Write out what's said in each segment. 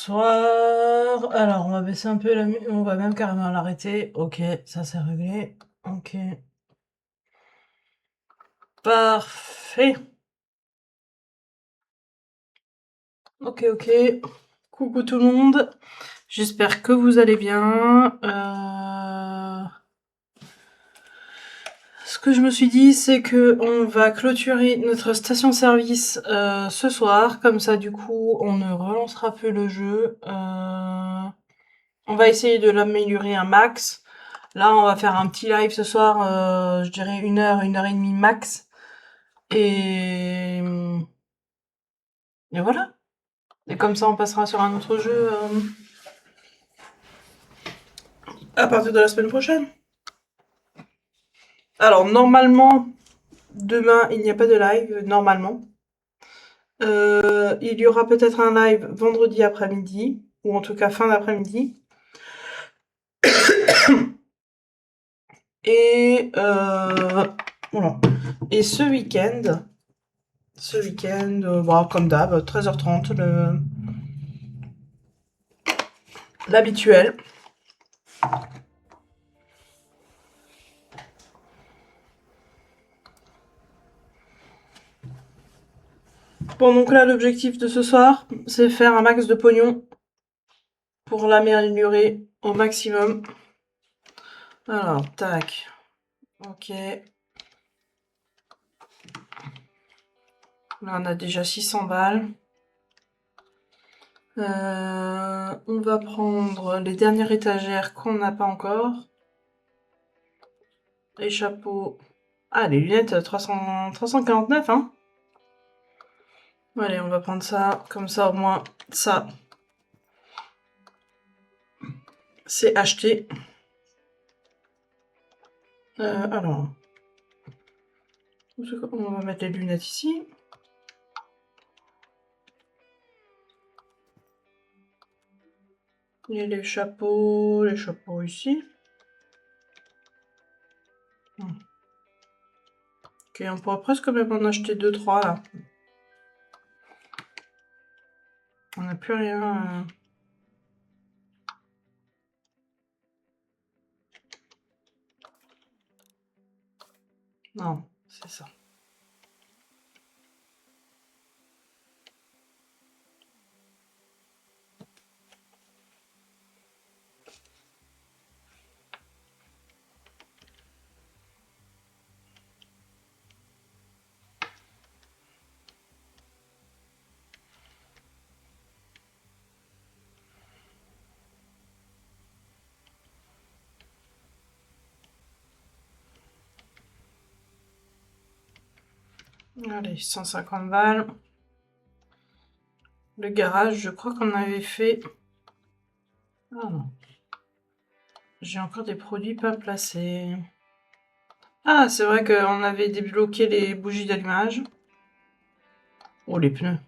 Bonsoir. Alors, on va baisser un peu la musique. On va même carrément l'arrêter. Ok, ça c'est réglé. Ok. Parfait. Ok, ok. Coucou tout le monde. J'espère que vous allez bien. Ce que je me suis dit, c'est que on va clôturer notre station-service ce soir. Comme ça, du coup, on ne relancera plus le jeu. On va essayer de l'améliorer un max. Là, on va faire un petit live ce soir, je dirais 1 heure et demie max. Et, et voilà. Et comme ça, on passera sur un autre jeu à partir de la semaine prochaine. Alors, normalement, demain, il n'y a pas de live, normalement. Il y aura peut-être un live vendredi après-midi, ou en tout cas fin d'après-midi. Et voilà. Et ce week-end, bon, comme d'hab, 13h30, l'habituel. Bon, donc là, l'objectif de ce soir, c'est faire un max de pognon pour l'améliorer au maximum. Alors, tac. Ok. Là, on a déjà 600 balles. On va prendre les dernières étagères qu'on n'a pas encore. Les chapeaux. Ah, les lunettes 349, hein. Allez, on va prendre ça. Comme ça, au moins, ça, c'est acheté. Alors, on va mettre les lunettes ici. Et les chapeaux ici. Ok, on pourrait presque même en acheter 2-3 là. On n'a plus rien. Non, c'est ça. Allez, 150 balles. Le garage, je crois qu'on avait fait... Ah non. J'ai encore des produits pas placés. Ah, c'est vrai qu'on avait débloqué les bougies d'allumage. Oh, les pneus.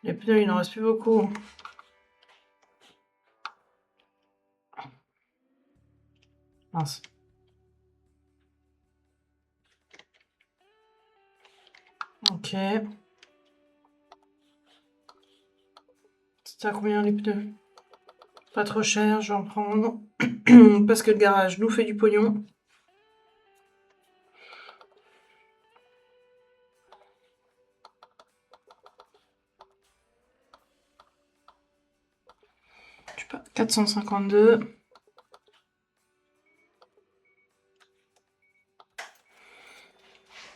Les pneus, il n'en reste plus beaucoup. Mince. Ok. C'est à combien les pneus? Pas trop cher, je vais en prendre. Parce que le garage nous fait du pognon. Je sais pas, 452.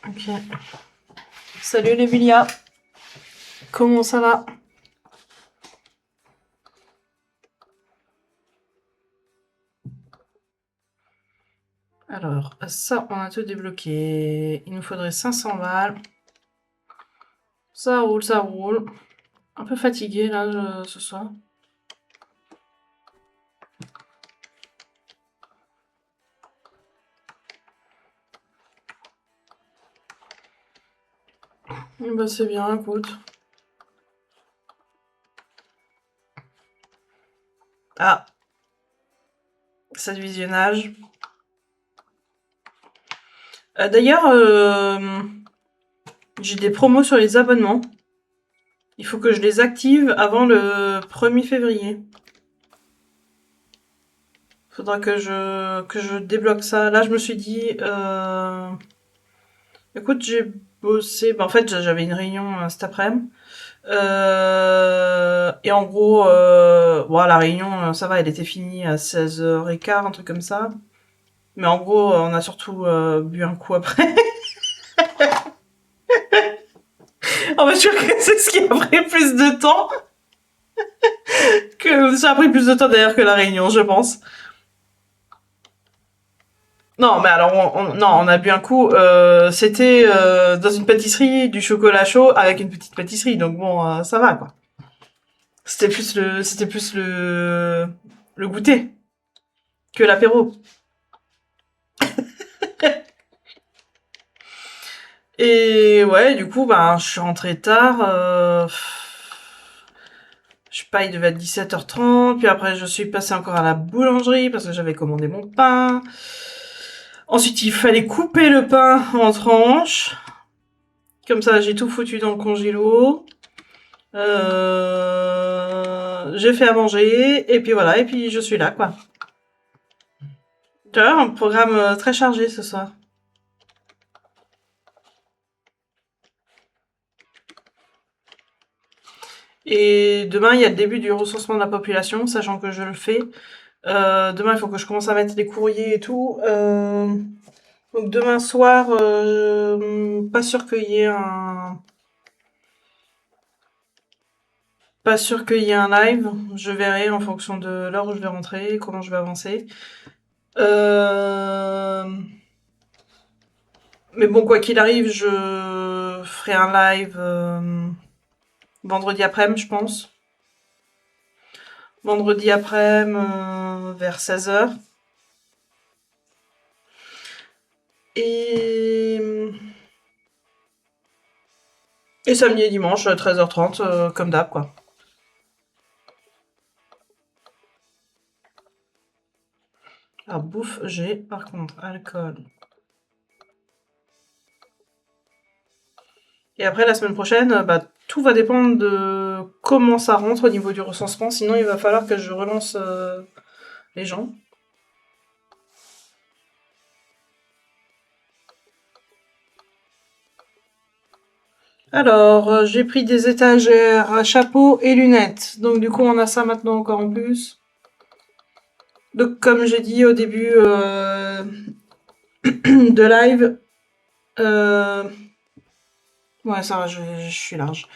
Ok. Salut les Vilia. Comment ça va? Alors, ça, on a tout débloqué. Il nous faudrait 500 balles. Ça roule, ça roule. Un peu fatigué là ce soir. Bah c'est bien, écoute. Ah, ça de visionnage. D'ailleurs, j'ai des promos sur les abonnements. Il faut que je les active avant le 1er février. Faudra que je débloque ça. Là, je me suis dit... Écoute, j'ai bossé... Bah, en fait, j'avais une réunion cet après-midi. Et en gros, bon, la réunion, ça va, elle était finie à 16h15, un truc comme ça. Mais en gros, on a surtout bu un coup après. En fait, je crois que c'est ce qui a pris plus de temps. Ça a pris plus de temps d'ailleurs que la réunion, je pense. Non, mais alors, non, on a bu un coup. C'était dans une pâtisserie, du chocolat chaud avec une petite pâtisserie. Donc bon, ça va, quoi. C'était plus le goûter que l'apéro. Et ouais, du coup, ben, je suis rentrée tard. Je sais pas, il devait être 17h30. Puis après, je suis passée encore à la boulangerie parce que j'avais commandé mon pain. Ensuite, il fallait couper le pain en tranches. Comme ça, j'ai tout foutu dans le congélo. J'ai fait à manger. Et puis voilà, et puis je suis là, quoi. Tu vois, un programme très chargé ce soir. Et demain, il y a le début du recensement de la population, sachant que je le fais. Demain, il faut que je commence à mettre les courriers et tout. Donc demain soir, pas sûr qu'il y ait un... Pas sûr qu'il y ait un live. Je verrai en fonction de l'heure où je vais rentrer, comment je vais avancer. Euh... Mais bon, quoi qu'il arrive, je ferai un live vendredi après-midi, je pense. Vendredi après-midi, vers 16h. Et... Et samedi et dimanche, 13h30, comme d'hab, quoi. Alors, bouffe, j'ai, par contre, alcool. Et après, la semaine prochaine, bah, tout va dépendre de comment ça rentre au niveau du recensement. Sinon, il va falloir que je relance les gens. Alors, j'ai pris des étagères à chapeau et lunettes. Donc, du coup, on a ça maintenant encore en plus. Donc, comme j'ai dit au début de live, ouais, ça va, je suis large.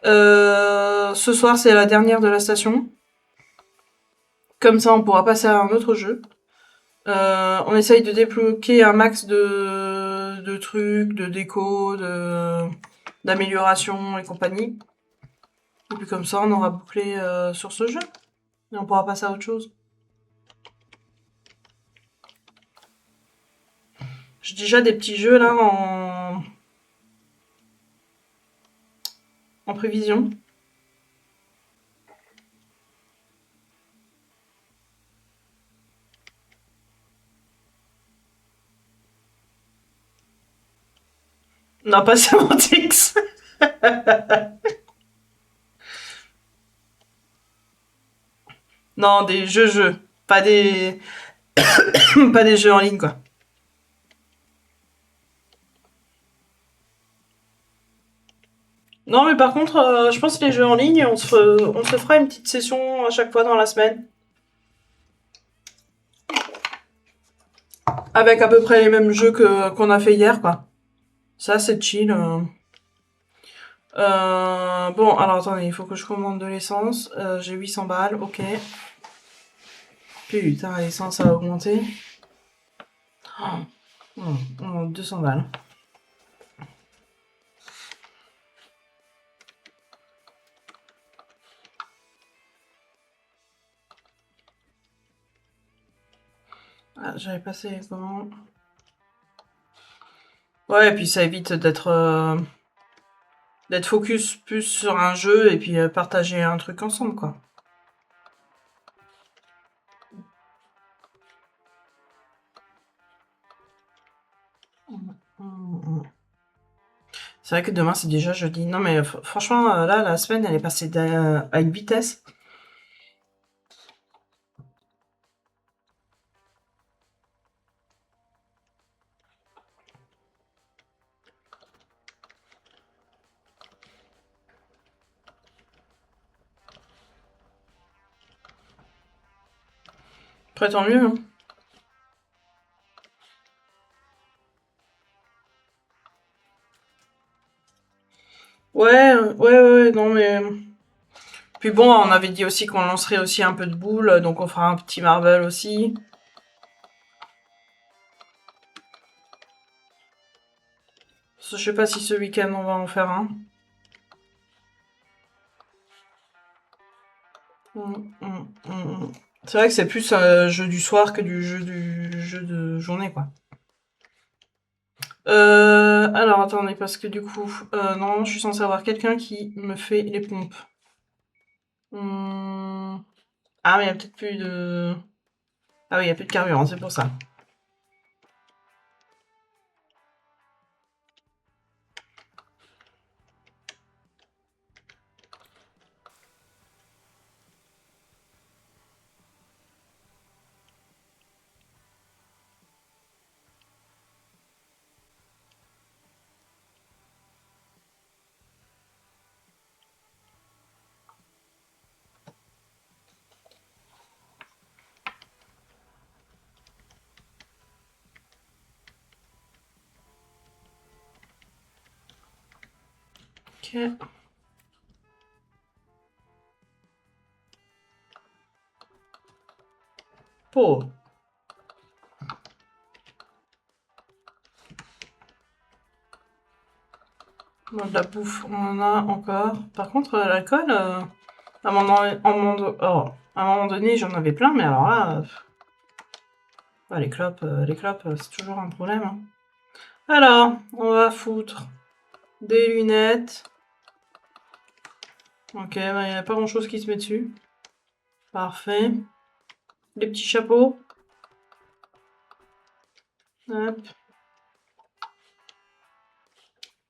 Ce soir, c'est la dernière de la station. Comme ça, on pourra passer à un autre jeu. On essaye de débloquer un max de trucs, de déco, d'amélioration et compagnie. Et puis comme ça, on aura bouclé sur ce jeu. Et on pourra passer à autre chose. J'ai déjà des petits jeux là en prévision. Non, pas Semantics. Non, des jeux. Pas des... pas des jeux en ligne, quoi. Non, mais par contre, je pense que les jeux en ligne, on se fera une petite session à chaque fois dans la semaine. Avec à peu près les mêmes jeux qu'on a fait hier, quoi. Ça, c'est chill. Bon, alors attendez, il faut que je commande de l'essence. J'ai 800 balles, ok. Putain, l'essence a augmenté. Oh, 200 balles. Ah, j'avais passé comment? Ouais, et puis ça évite d'être focus plus sur un jeu et puis partager un truc ensemble, quoi. C'est vrai que demain, c'est déjà jeudi. Non, mais franchement, là, la semaine, elle est passée à une vitesse. Après, tant mieux, hein. Ouais, ouais, non, mais... Puis bon, on avait dit aussi qu'on lancerait aussi un peu de boules, donc on fera un petit marble aussi. Je sais pas si ce week-end on va en faire un. C'est vrai que c'est plus jeu du soir que du jeu de journée, quoi. Alors attendez, parce que du coup, normalement je suis censée avoir quelqu'un qui me fait les pompes. Ah mais il y a peut-être plus de... Ah oui, il y a plus de carburant, c'est pour ça. Ok. Oh. Bon, de la bouffe, on en a encore. Par contre, l'alcool, à un moment donné, j'en avais plein, mais alors là, les clopes, c'est toujours un problème, hein. Alors, on va foutre des lunettes. Ok, bah, il n'y a pas grand chose qui se met dessus. Parfait. Les petits chapeaux. Hop.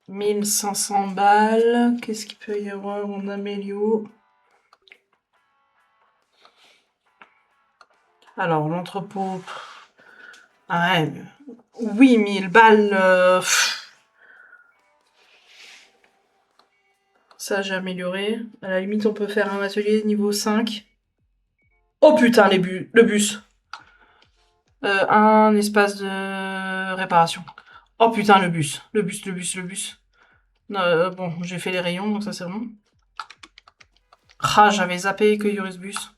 1500 balles. Qu'est-ce qu'il peut y avoir en Amélio? Alors, l'entrepôt. Ah ouais, 8000 balles. Ça, j'ai amélioré. À la limite, on peut faire un atelier niveau 5. Oh putain, le bus. Un espace de réparation. Oh putain, le bus. Le bus. Bon, j'ai fait les rayons, donc ça c'est bon. Ah, j'avais zappé que Yoris bus.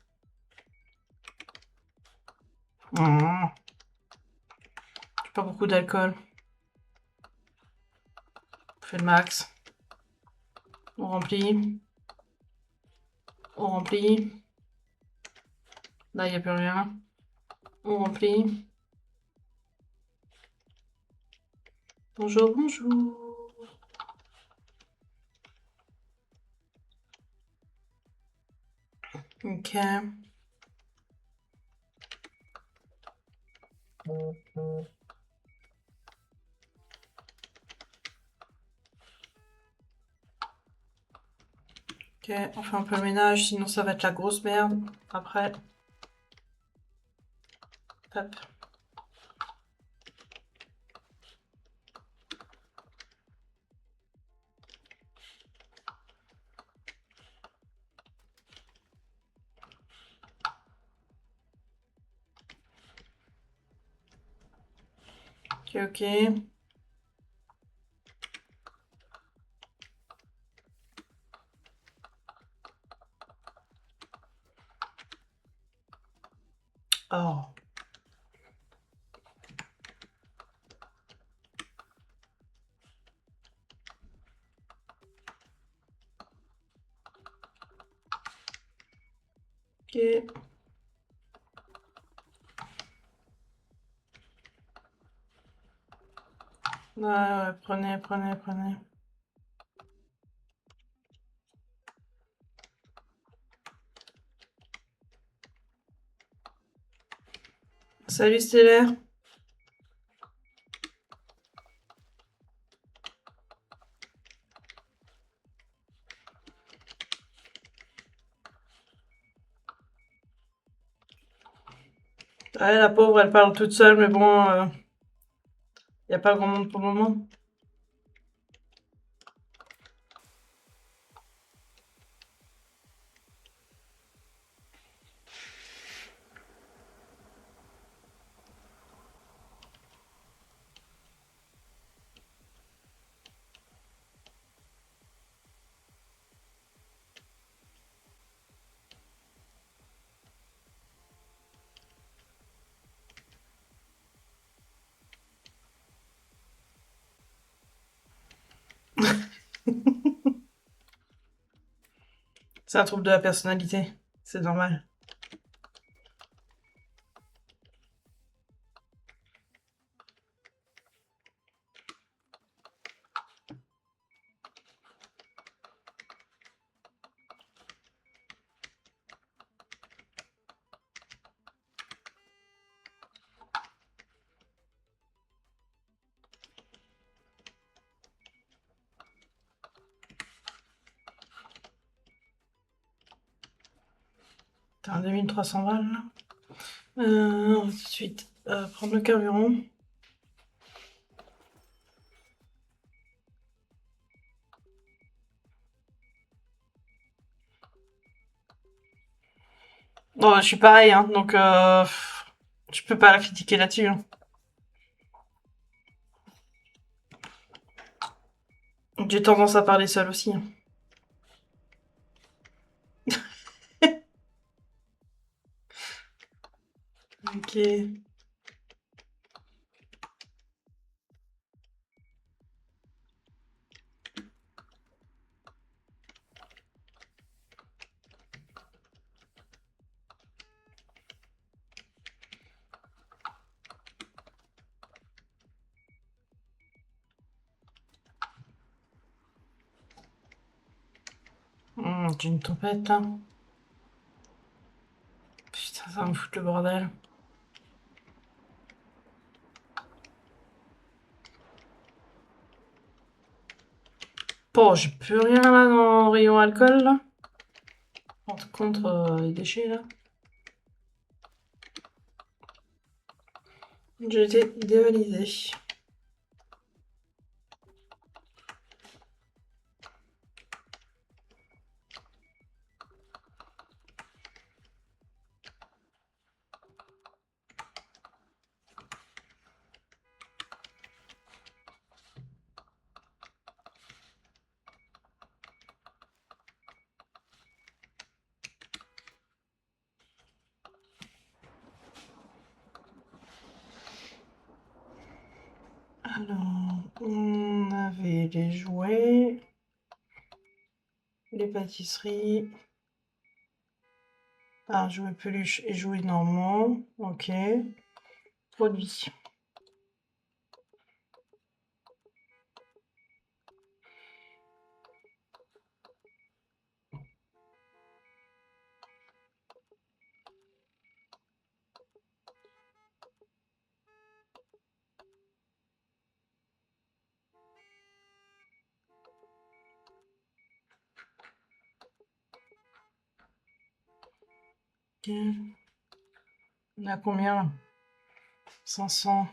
Mmh. J'ai pas beaucoup d'alcool. On fait le max. On remplit. On remplit. Là, il n'y a plus rien. On remplit. Bonjour, bonjour. Ok. Ok, on fait un peu le ménage, sinon ça va être la grosse merde. Après. Hop. Ok, ok. Oh. Ok. Ouais, prenez, prenez, prenez. Salut Stellaire. Ouais, la pauvre, elle parle toute seule, mais bon, y a pas grand monde pour le moment. C'est un trouble de la personnalité, c'est normal. T'as un 2300 balles là. On va tout de suite prendre le carburant. Non, je suis pareil, hein, donc je peux pas la critiquer là-dessus. Hein. J'ai tendance à parler seule aussi. Hein. Ok. J'ai une tempête là. Putain, ça va me foutre le bordel. Bon, j'ai plus rien là dans le rayon alcool là. Par contre, les déchets là. J'ai été dévalisé. Alors, on avait les jouets, les pâtisseries. Ah, jouets peluche et jouets normaux. Ok. Produits. Ok. On a combien? 500.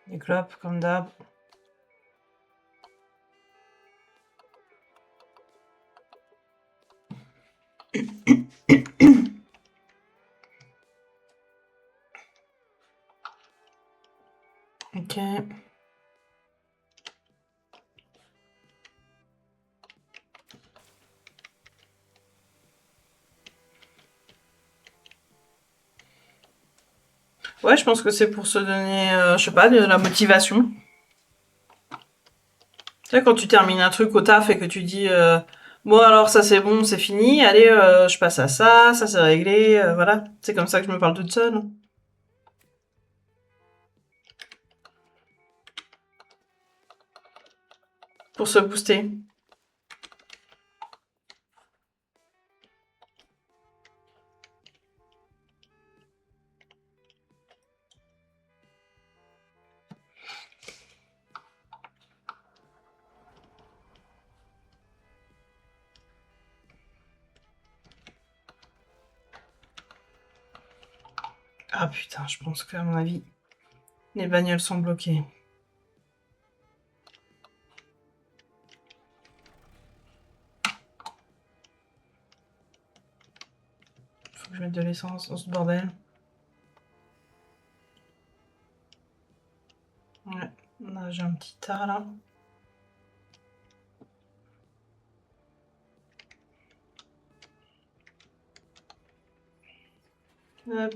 Des clopes, comme d'hab. Ok. Ouais, je pense que c'est pour se donner, je sais pas, de la motivation. Tu sais, quand tu termines un truc au taf et que tu dis, bon alors ça c'est bon, c'est fini, allez, je passe à ça c'est réglé, voilà. C'est comme ça que je me parle toute seule. Pour se booster. Ah putain, je pense qu'à mon avis, les bagnoles sont bloquées. Faut que je mette de l'essence dans ce bordel. Ouais, là j'ai un petit tas là. Hop.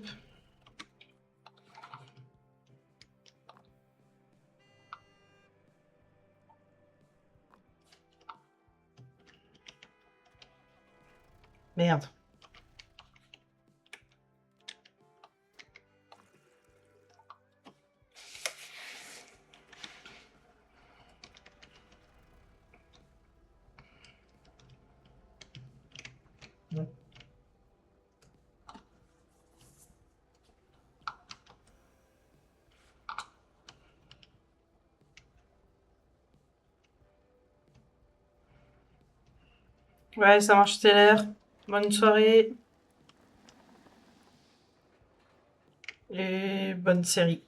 Merde. Ouais, ça marche, Stellaire. Bonne soirée. Et bonne série.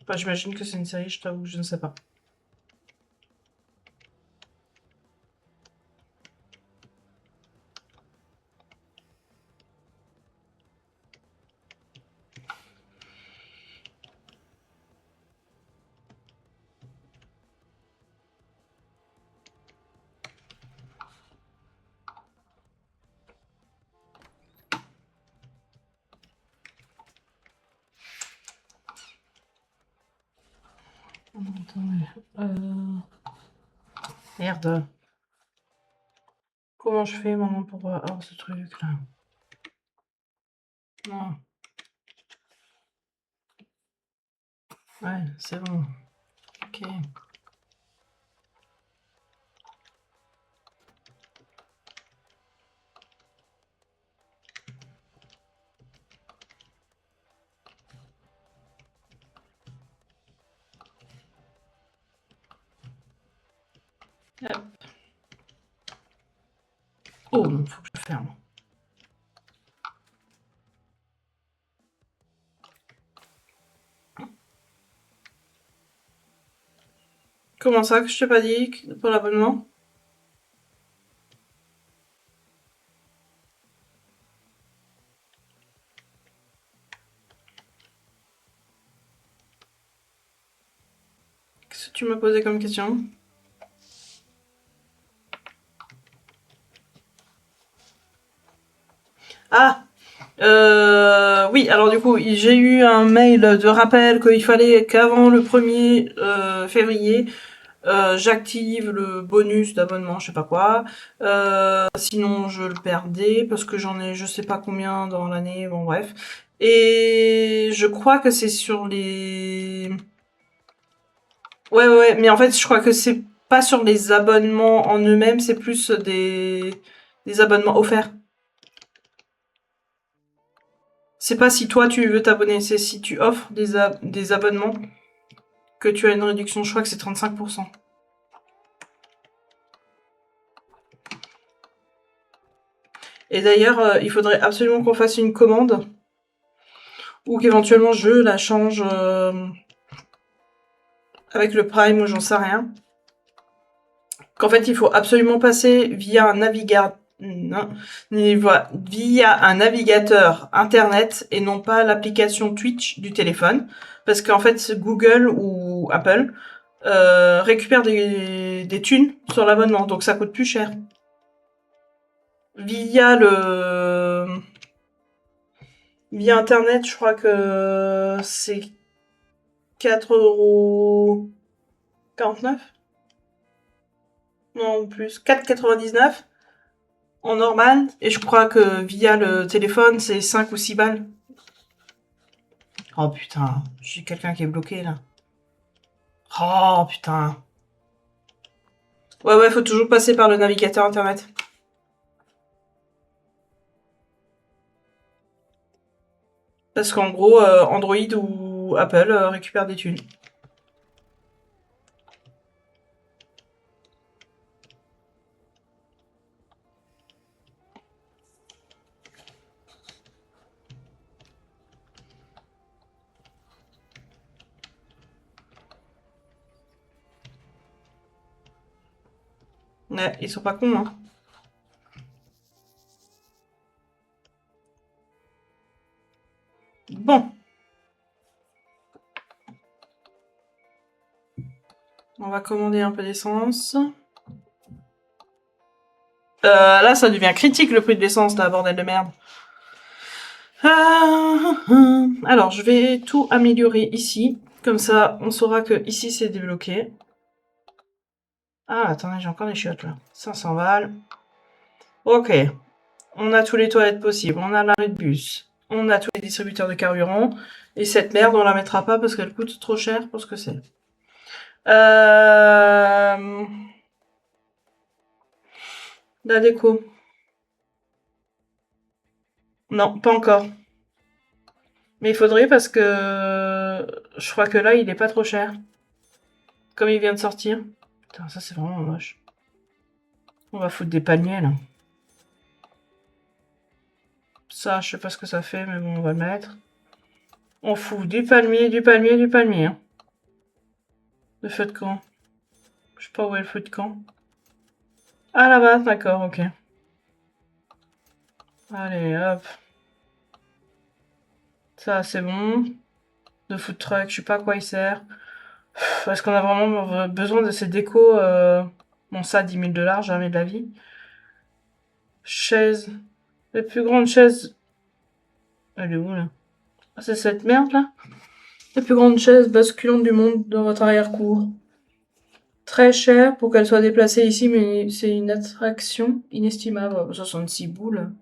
Enfin, j'imagine que c'est une série, je t'avoue, je ne sais pas. Attendez. Merde. Comment je fais maintenant pour avoir ce truc là? Non. Ouais, c'est bon. Ok. Hop. Oh non, faut que je ferme. Comment ça que je t'ai pas dit pour l'abonnement? Qu'est-ce que tu m'as posé comme question? Ah, oui, alors du coup, j'ai eu un mail de rappel qu'il fallait qu'avant le 1er février, j'active le bonus d'abonnement, je sais pas quoi. Sinon, je le perdais parce que j'en ai je sais pas combien dans l'année, bon bref. Et je crois que c'est sur les... Ouais, ouais, ouais, mais en fait, je crois que c'est pas sur les abonnements en eux-mêmes, c'est plus des abonnements offerts. C'est pas si toi tu veux t'abonner, c'est si tu offres des abonnements que tu as une réduction. Je crois que c'est 35%. Et d'ailleurs, il faudrait absolument qu'on fasse une commande ou qu'éventuellement je la change avec le Prime ou j'en sais rien. Qu'en fait, il faut absolument passer via un navigateur. Non, via un navigateur internet et non pas l'application Twitch du téléphone. Parce qu'en fait, Google ou Apple récupère des thunes sur l'abonnement, donc ça coûte plus cher. Via le... Via internet, je crois que c'est 4,49 € non, ou plus. 4,99 € en normal. Et je crois que via le téléphone, c'est 5 ou 6 balles. Oh putain, j'ai quelqu'un qui est bloqué là. Oh putain. Ouais, ouais, faut toujours passer par le navigateur internet. Parce qu'en gros, Android ou Apple récupèrent des thunes. Ouais, ils sont pas cons, hein. Bon. On va commander un peu d'essence. Là, ça devient critique le prix de l'essence, là, bordel de merde. Alors, je vais tout améliorer ici. Comme ça, on saura que ici, c'est débloqué. Ah, attendez, j'ai encore des chiottes, là. 500 balles. Ok. On a tous les toilettes possibles. On a l'arrêt de bus. On a tous les distributeurs de carburant. Et cette merde, on la mettra pas parce qu'elle coûte trop cher pour ce que c'est. La déco. Non, pas encore. Mais il faudrait parce que je crois que là, il est pas trop cher. Comme il vient de sortir. Putain, ça c'est vraiment moche. On va foutre des palmiers là. Ça, je sais pas ce que ça fait, mais bon, on va le mettre. On fout du palmier, du palmier, du palmier. Hein. Le feu de camp. Je sais pas où est le feu de camp. Ah là-bas, d'accord, ok. Allez, hop. Ça, c'est bon. Le food truck, je sais pas à quoi il sert. Est-ce qu'on a vraiment besoin de ces décos Bon, ça, 10 000 $, jamais de la vie. Chaise. La plus grande chaise. Elle est où là? Ah, c'est cette merde là? La plus grande chaise basculante du monde dans votre arrière-cour. Très chère pour qu'elle soit déplacée ici, mais c'est une attraction inestimable. 66 boules.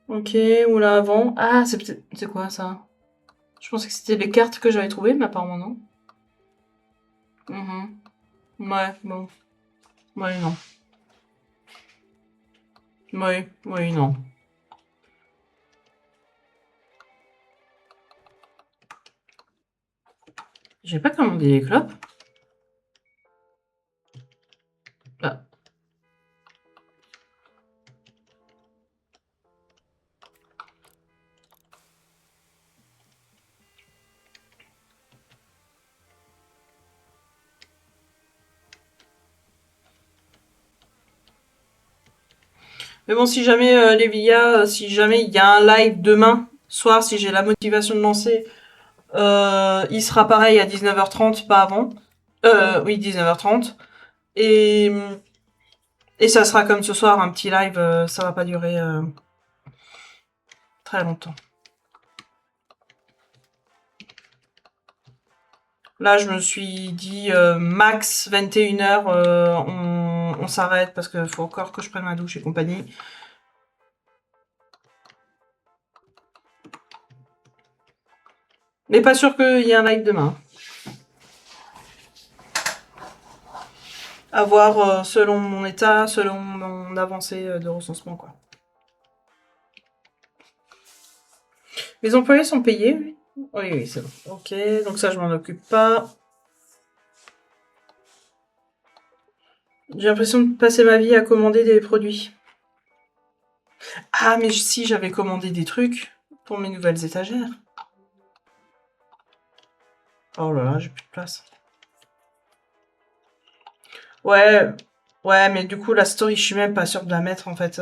Ok, ou là avant. Ah, c'est peut-être. C'est quoi ça? Je pensais que c'était les cartes que j'avais trouvées, mais apparemment non. Ouais, bon. Ouais, non. Ouais, oui, non. J'ai pas commandé les clopes. Bah. Mais bon, si jamais, si jamais il y a un live demain soir, si j'ai la motivation de lancer, il sera pareil à 19h30, pas avant. Oui, 19h30. Et, et ça sera comme ce soir, un petit live, ça va pas durer très longtemps. Là, je me suis dit max 21h, on s'arrête parce qu'il faut encore que je prenne ma douche et compagnie. Mais pas sûr qu'il y ait un live demain. À voir selon mon état, selon mon avancée de recensement, quoi. Les employés sont payés, oui. Oui, oui, c'est bon. Ok, donc ça, je m'en occupe pas. J'ai l'impression de passer ma vie à commander des produits. Ah, mais si, j'avais commandé des trucs pour mes nouvelles étagères. Oh là là, j'ai plus de place. Ouais, ouais, mais du coup, la story, je suis même pas sûre de la mettre, en fait.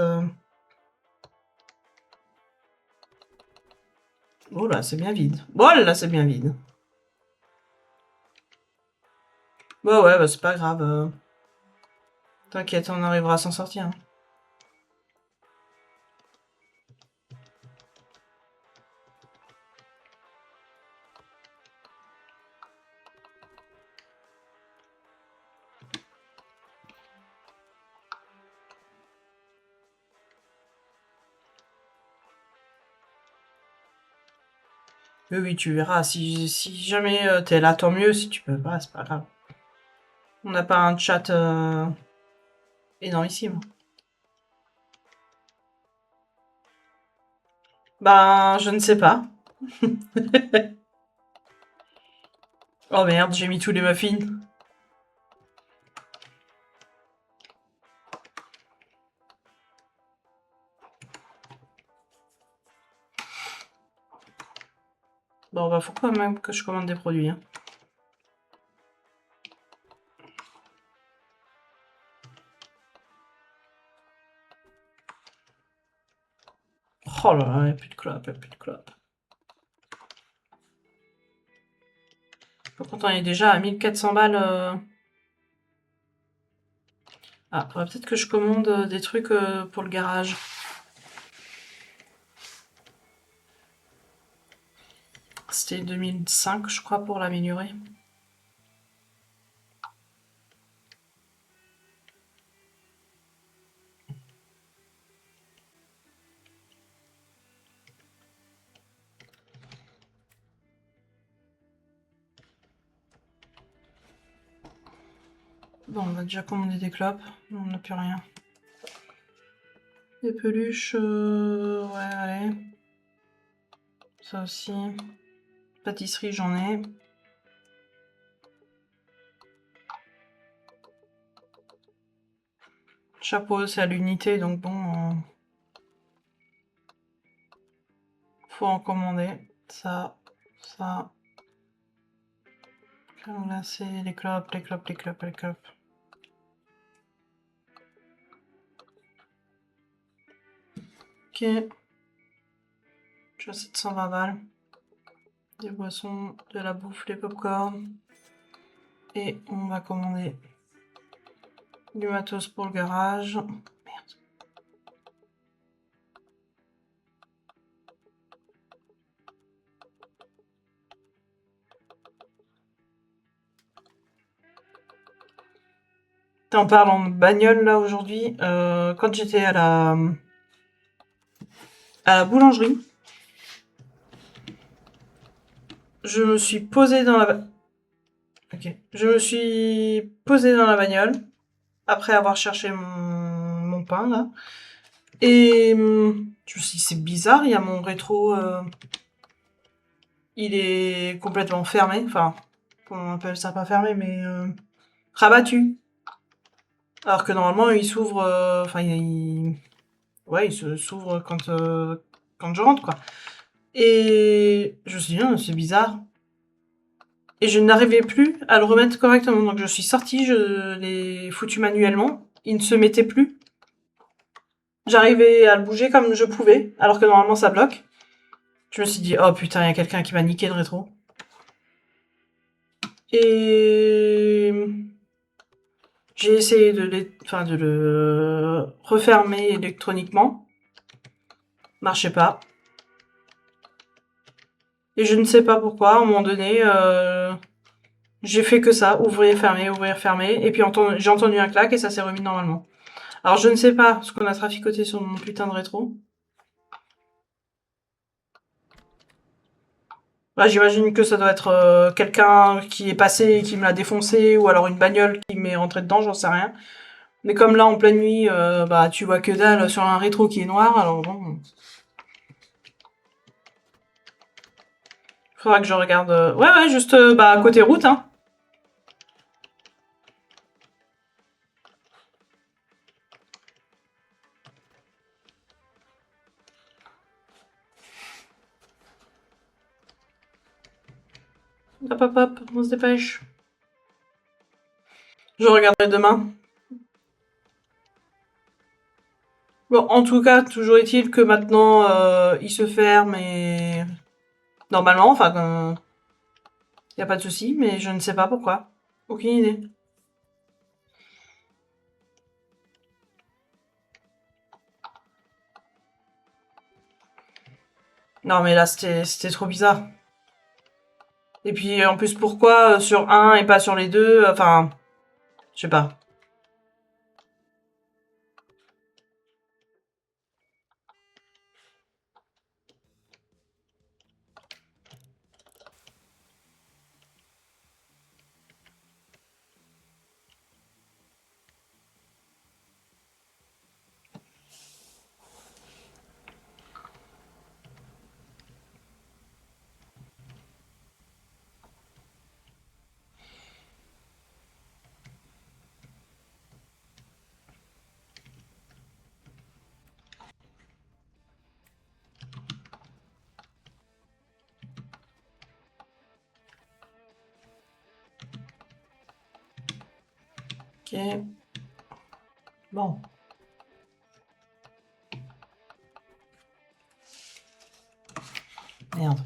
Oh là, c'est bien vide. Oh là, c'est bien vide. Bah ouais, bah c'est pas grave. T'inquiète, on arrivera à s'en sortir. Hein. Oui, oui, tu verras. Si jamais t'es là, tant mieux. Si tu peux pas, c'est pas grave. On n'a pas un chat énormissime. Ben, je ne sais pas. Oh merde, j'ai mis tous les muffins. Bon, bah faut quand même que je commande des produits. Hein. Oh là là, il n'y a plus de clopes, il n'y a plus de clopes. Pourtant, on est déjà à 1400 balles. Ah, faudrait peut-être que je commande des trucs pour le garage. C'était 2005, je crois, pour l'améliorer. Bon, on va déjà commander des clopes. On n'a plus rien. Des peluches, ouais, allez. Ça aussi. Pâtisserie, j'en ai. Chapeau, c'est à l'unité, donc bon, faut en commander. Ça, ça. Là, c'est les clopes, les clopes, les clopes, les clopes. Ok. J'ai 720 balles. Des boissons, de la bouffe, les popcorn. Et on va commander du matos pour le garage. Merde. En parlant de bagnole là aujourd'hui, quand j'étais à la boulangerie, je me suis posée dans la ok. Je me suis posée dans la bagnole après avoir cherché mon pain là. Et je me suis dit c'est bizarre, il y a mon rétro, il est complètement fermé, enfin on appelle ça pas fermé mais rabattu. Alors que normalement il s'ouvre, enfin ouais il s'ouvre quand je rentre quoi. Et je me suis dit non c'est bizarre. Et je n'arrivais plus à le remettre correctement. Donc je suis sortie, je l'ai foutu manuellement. Il ne se mettait plus. J'arrivais à le bouger comme je pouvais, alors que normalement ça bloque. Je me suis dit, oh putain, il y a quelqu'un qui m'a niqué le rétro. Et j'ai essayé de le refermer électroniquement. Marchait pas. Et je ne sais pas pourquoi, à un moment donné, j'ai fait que ça, ouvrir, fermer. Et puis j'ai entendu un clac et ça s'est remis normalement. Alors je ne sais pas ce qu'on a traficoté sur mon putain de rétro. Bah, j'imagine que ça doit être quelqu'un qui est passé et qui me l'a défoncé, ou alors une bagnole qui m'est rentrée dedans, j'en sais rien. Mais comme là, en pleine nuit, bah tu vois que dalle sur un rétro qui est noir, alors bon. Faudra que je regarde. Ouais, ouais, juste bah côté route, hein. Hop, hop, hop, on se dépêche. Je regarderai demain. Bon, en tout cas, toujours est-il que maintenant, il se ferme et normalement, enfin, y a pas de souci, mais je ne sais pas pourquoi. Aucune idée. Non, mais là, c'était trop bizarre. Et puis, en plus, pourquoi sur un et pas sur les deux? Enfin, je sais pas. Ok. Bon. Merde.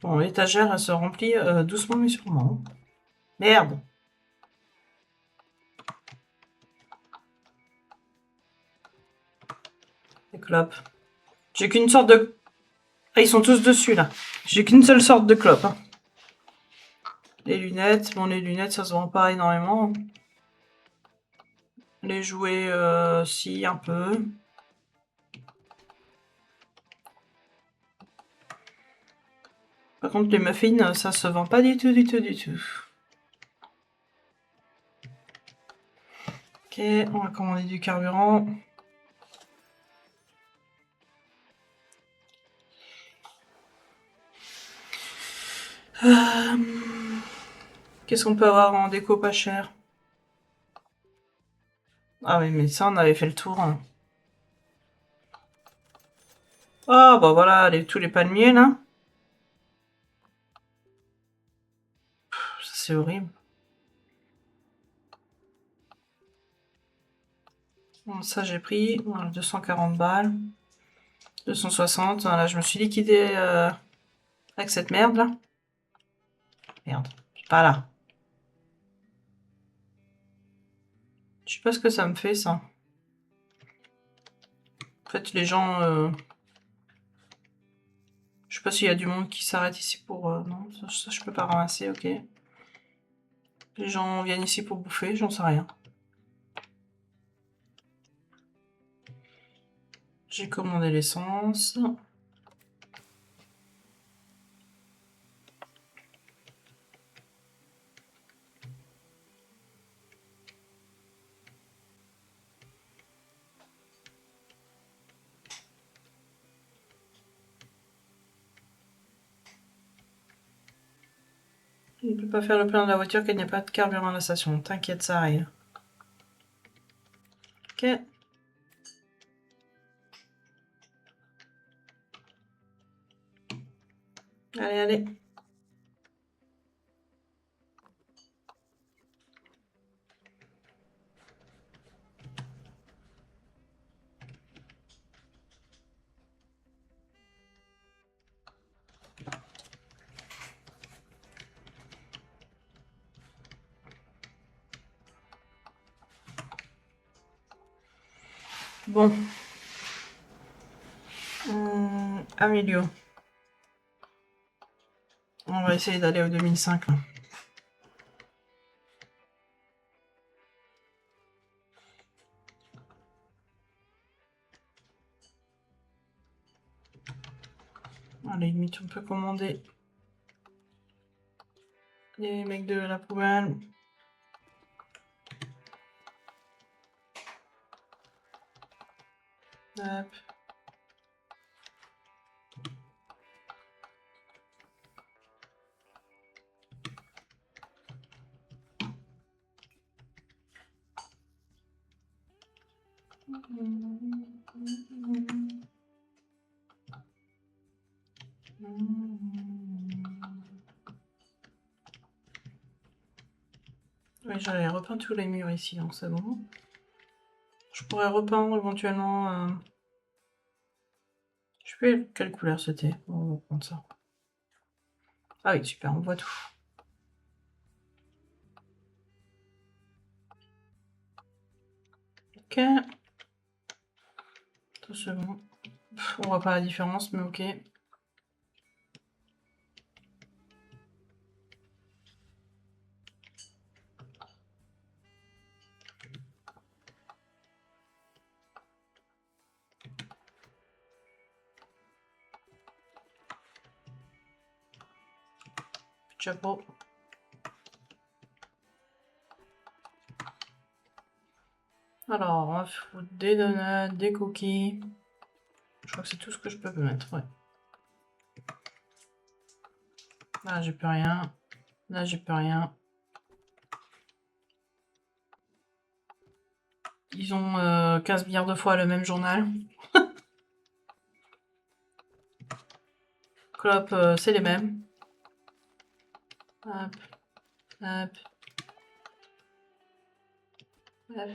Bon, l'étagère, elle se remplit doucement mais sûrement. Merde. Les clopes. J'ai qu'une sorte de... Ah, ils sont tous dessus, là. J'ai qu'une seule sorte de clope. Hein. Les lunettes. Bon, les lunettes, ça se vend pas énormément. Les jouets, si, un peu. Par contre, les muffins, ça se vend pas du tout, du tout, du tout. Ok, on va commander du carburant. Qu'est-ce qu'on peut avoir en déco pas cher? Ah oui, mais ça, on avait fait le tour. Hein. Ah, bah voilà, tous les palmiers, là. Ça, c'est horrible. Bon, ça, j'ai pris 240 balles. 260. Là, je me suis liquidé avec cette merde, là. Merde, c'est pas là. Je sais pas ce que ça me fait, ça. En fait, les gens... Je sais pas s'il y a du monde qui s'arrête ici pour... non, ça, je peux pas ramasser, ok. Les gens viennent ici pour bouffer, j'en sais rien. J'ai commandé l'essence. Je ne peux pas faire le plein de la voiture qu'il n'y a pas de carburant à la station. T'inquiète, ça arrive. Ok. Allez, allez. Bon. Amélio. On va essayer d'aller au 2005. Là. Allez, limite, on peut commander les mecs de la poubelle. Hop. Oui, j'avais repeint tous les murs ici, donc c'est bon. Je pourrais repeindre éventuellement... Je sais plus quelle couleur c'était. On va prendre ça. Ah oui, super, on voit tout. Ok. Tout c'est bon. On voit pas la différence, mais ok. Chapeau. Alors, on va foutre des donuts, des cookies. Je crois que c'est tout ce que je peux mettre, ouais. Là, j'ai plus rien. Là, j'ai plus rien. Ils ont 15 milliards de fois le même journal. Clope, c'est les mêmes. Hop, hop, hop.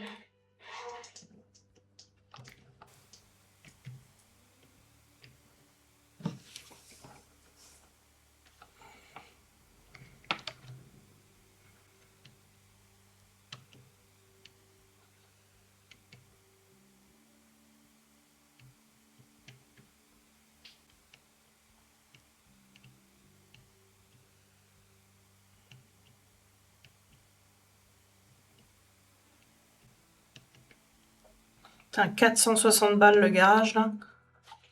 Putain, 460 balles le garage, là.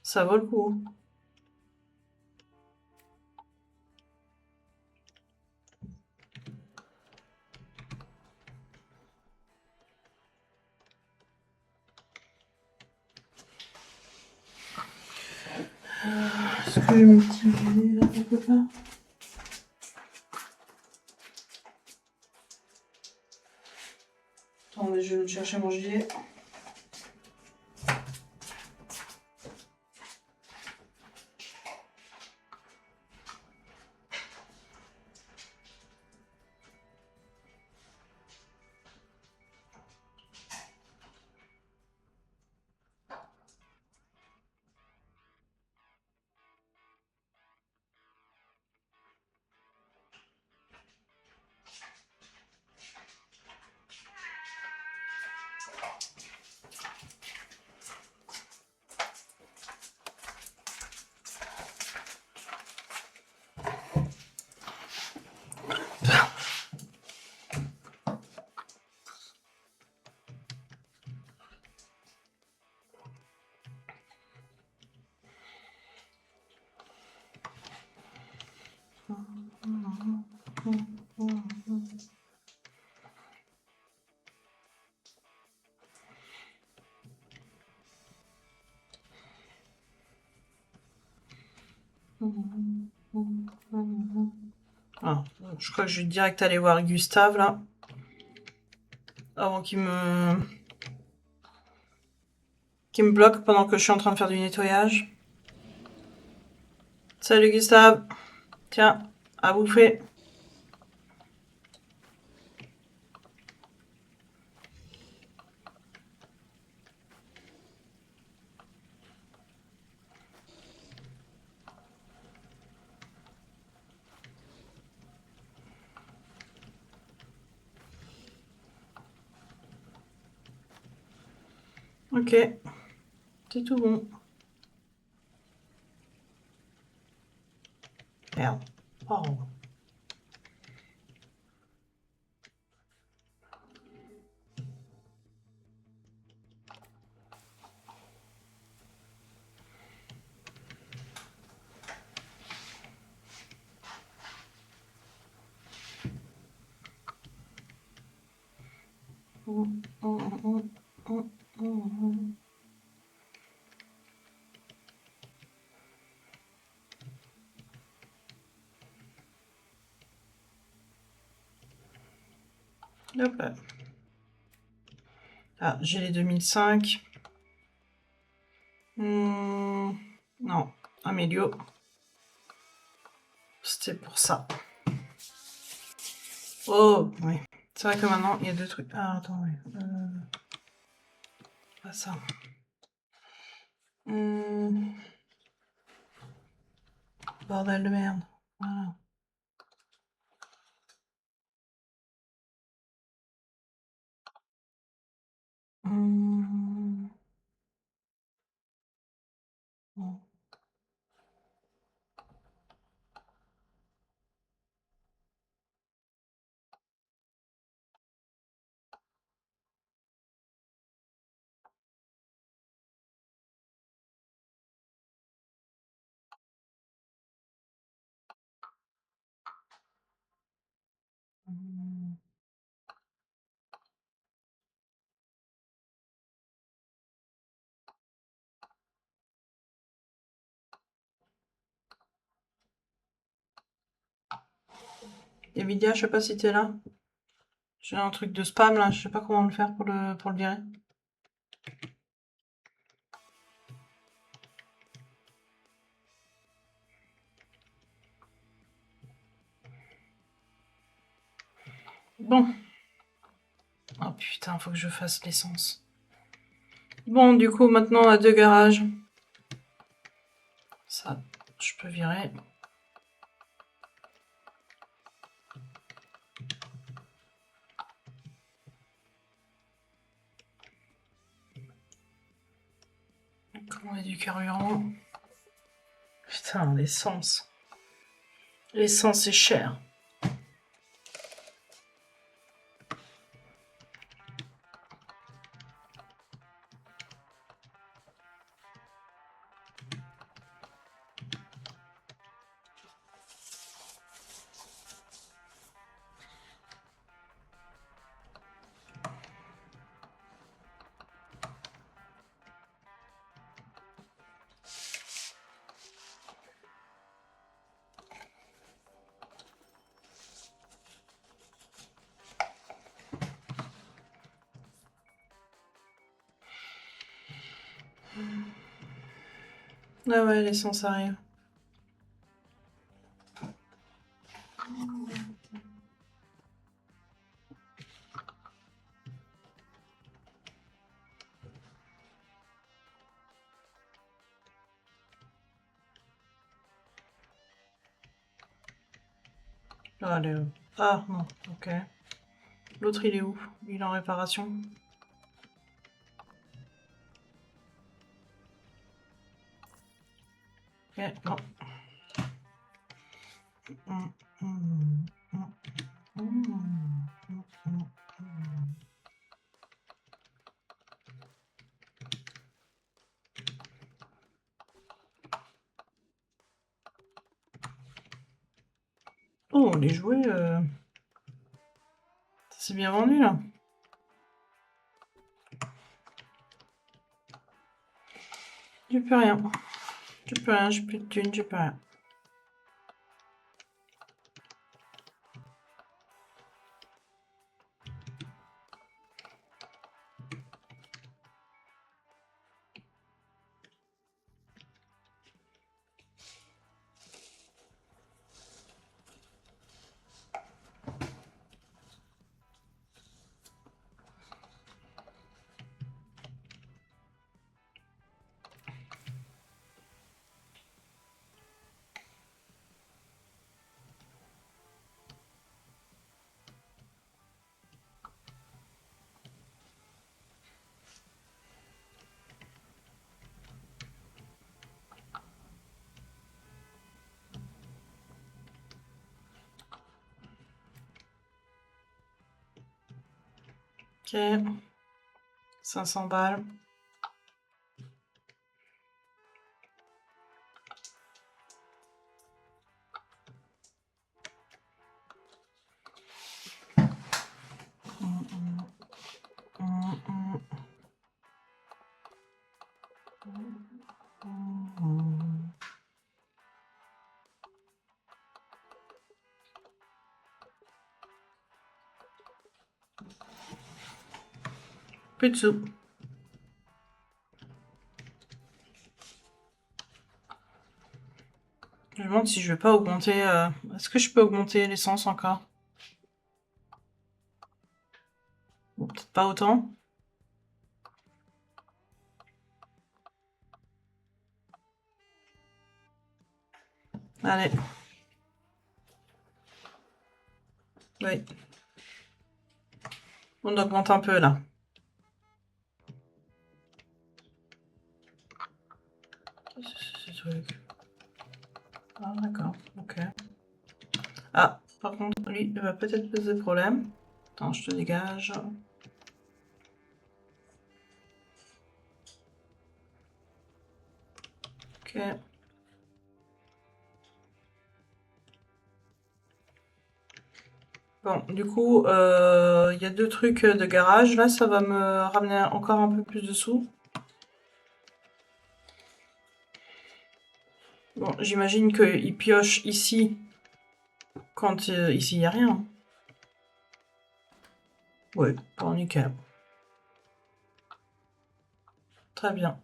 Ça vaut le coup. Est-ce que je me tire là quelque part? Attendez, je vais chercher mon gilet. Ah, je crois que je vais direct aller voir Gustave là. Avant qu'il me bloque pendant que je suis en train de faire du nettoyage. Salut Gustave. Tiens, à bouffer. Ok, c'est tout bon. Merde. Oh. Hop là. Ah, j'ai les 2005. Non, Amélio. C'était pour ça. Oh, oui. C'est vrai que maintenant, il y a deux trucs. Ah, attends, oui. Pas ça. Bordel de merde. Voilà. Bon. Emilia, je sais pas si t'es là. J'ai un truc de spam là, je sais pas comment le faire pour le virer. Bon. Oh putain, faut que je fasse l'essence. Bon, du coup, maintenant on a deux garages. Ça, je peux virer. Comment est du carburant? Putain, l'essence. L'essence est chère. Ah ouais, l'essence arrive. Ah, ah non, ok. L'autre, il est où? Il est en réparation. Ok, bon. Oh, les jouets, c'est bien vendu là. J'ai plus rien. J'ai plus rien, j'ai plus de thunes, j'ai plus rien. Ok. 500 balles. Plus de sous. Je me demande si je vais pas augmenter. Est-ce que je peux augmenter l'essence encore? Bon, peut-être pas autant. Allez. Oui. On augmente un peu là. Qu'est-ce que c'est ce truc? Ah, d'accord. Ok. Ah, par contre, lui, il va peut-être poser problème. Attends, je te dégage. Ok. Bon, du coup, il y a 2 trucs de garage. Là, ça va me ramener encore un peu plus de sous. Bon, j'imagine qu'il pioche ici quand ici il n'y a rien. Oui, bon, nickel. Très bien.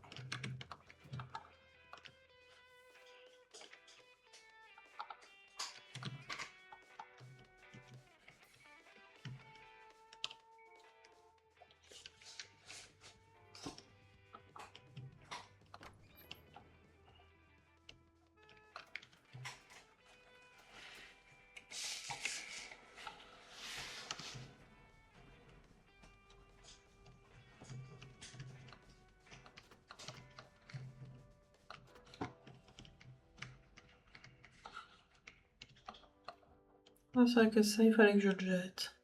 Ah, c'est vrai que ça, il fallait que je le jette.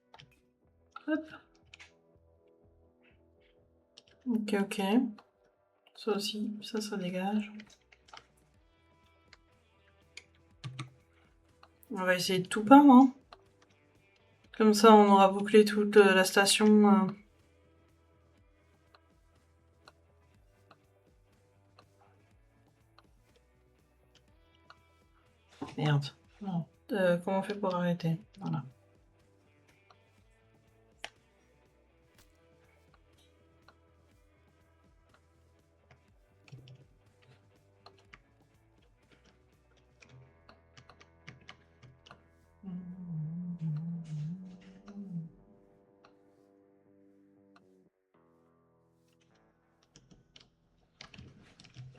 Hop. Ok, ok. Ça aussi, ça dégage. On va essayer de tout peindre, hein. Comme ça, on aura bouclé toute la station. Merde. Non. Comment on fait pour arrêter? Voilà.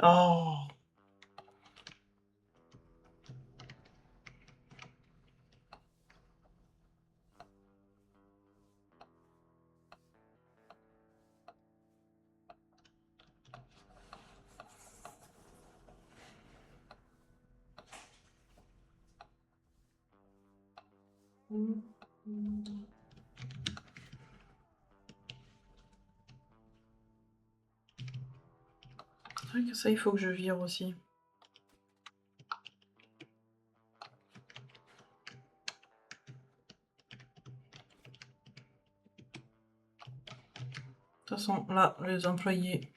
Oh. C'est vrai que ça, il faut que je vire aussi. De toute façon, là, les employés,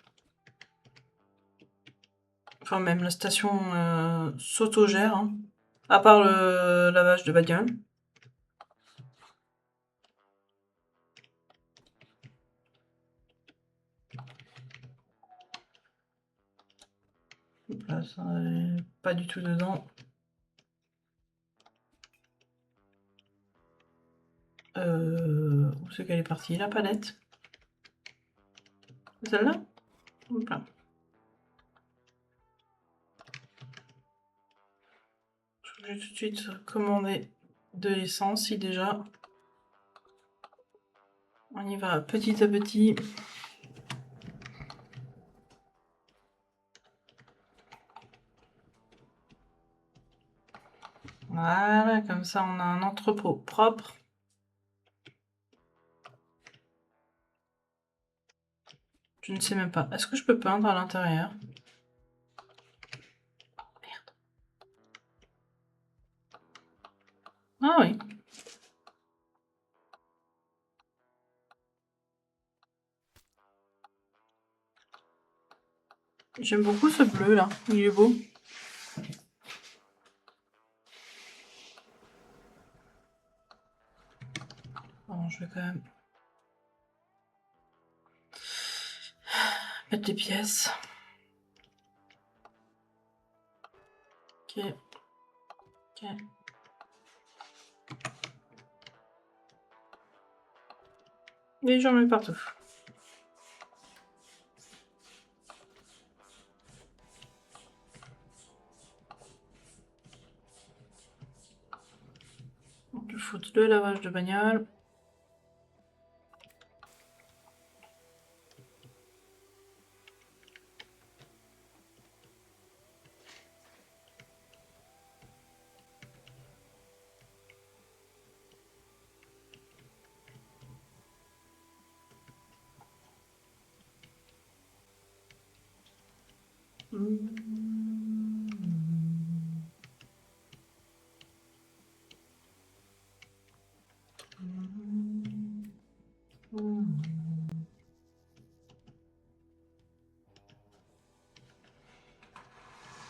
enfin même la station s'autogère, hein, à part le lavage de bagnole. Là, ça n'est pas du tout dedans. Où c'est qu'elle est partie, la palette? Celle-là? Voilà. Je vais tout de suite commander de l'essence, si déjà. On y va petit à petit. Voilà, comme ça on a un entrepôt propre. Je ne sais même pas. Est-ce que je peux peindre à l'intérieur? Merde. Ah oui. J'aime beaucoup ce bleu là, il est beau. Bon, je vais quand même mettre les pièces. Ok. Ok. Et j'en mets partout. Donc, il faut le lavage de bagnole.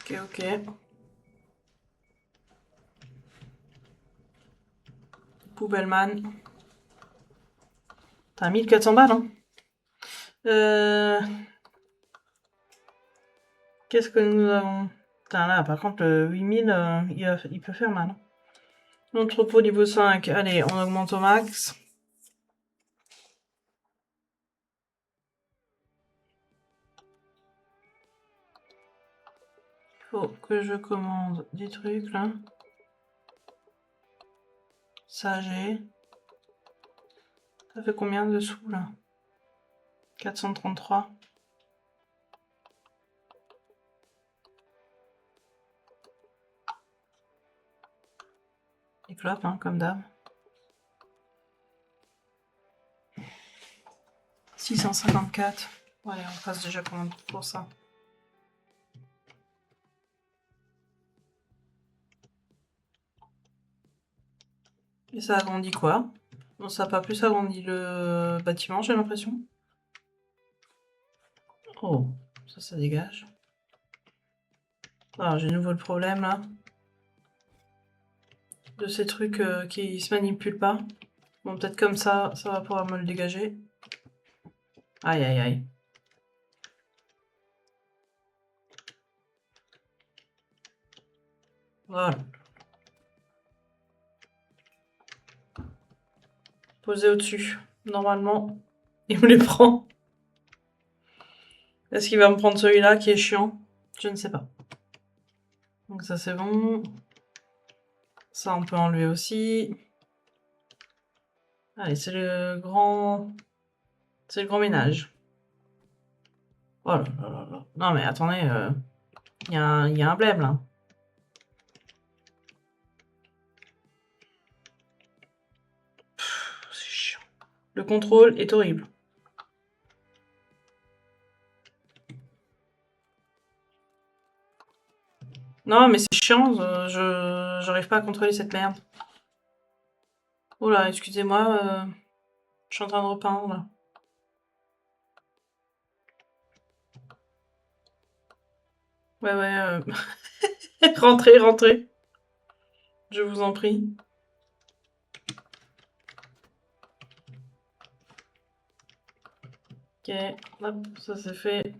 Ok, ok. Poubelleman. T'as 1400 balles, hein. Qu'est-ce que nous avons? Putain, là, par contre, le 8000, il peut faire mal. L'entrepôt niveau 5. Allez, on augmente au max. Faut que je commande des trucs, là. Ça, j'ai. Ça fait combien de sous, là? 433. Et clopes, hein, comme d'hab. 654. Allez, on passe déjà commande pour ça. Et ça agrandit quoi? Bon, ça n'a pas plus agrandi le bâtiment, j'ai l'impression. Oh, ça dégage. Alors, j'ai de nouveau le problème, là. De ces trucs qui se manipulent pas. Bon, peut-être comme ça va pouvoir me le dégager. Aïe, aïe, aïe. Voilà. Posé au-dessus. Normalement, il me les prend. Est-ce qu'il va me prendre celui-là qui est chiant? Je ne sais pas. Donc ça c'est bon. Ça on peut enlever aussi. Allez, c'est le grand... C'est le grand ménage. Oh là là là là. Non mais attendez, y a un blême là. C'est chiant. Le contrôle est horrible. Non mais c'est chiant, j'arrive pas à contrôler cette merde. Oh là, excusez-moi, je suis en train de repeindre là. Ouais ouais, rentrez, rentrez. Je vous en prie. Ok, hop, ça c'est fait.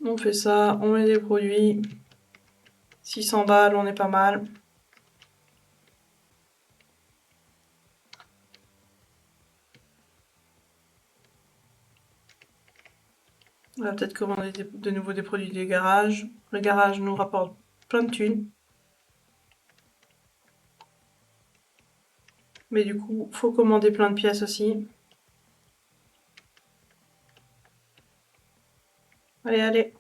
On fait ça, on met des produits. 600 balles, on est pas mal. On va peut-être commander de nouveau des produits du garage. Le garage nous rapporte plein de thunes. Mais du coup, faut commander plein de pièces aussi. Allez, allez.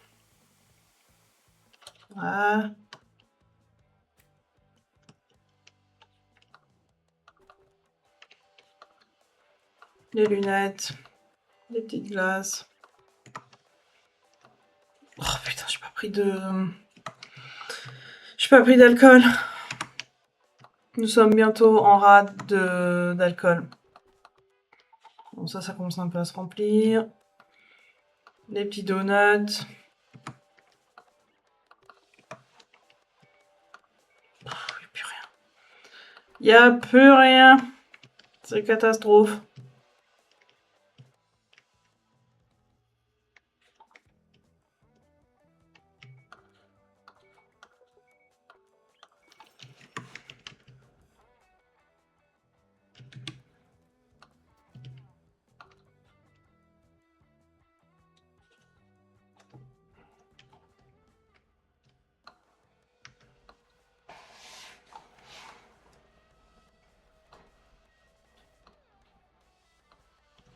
Voilà. Les lunettes. Les petites glaces. Oh putain, j'ai pas pris de... J'ai pas pris d'alcool. Nous sommes bientôt en rade d'alcool. Bon, ça commence un peu à se remplir. Les petits donuts. Il n'y a plus rien. Il n'y a plus rien. C'est catastrophe.